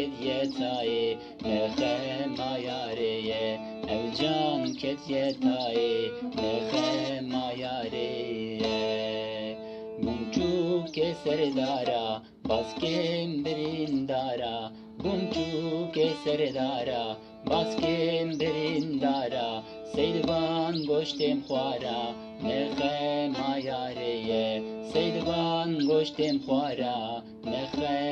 کدیه تایی نخما یاره او جان کدیه تایی نخما یاره بونچو که سردارا باز کم بریندارا بونچو که سردارا باز کم بریندارا سیدوان گوشتم خوارا نخما یاره سیدوان گوشتم خوارا نخما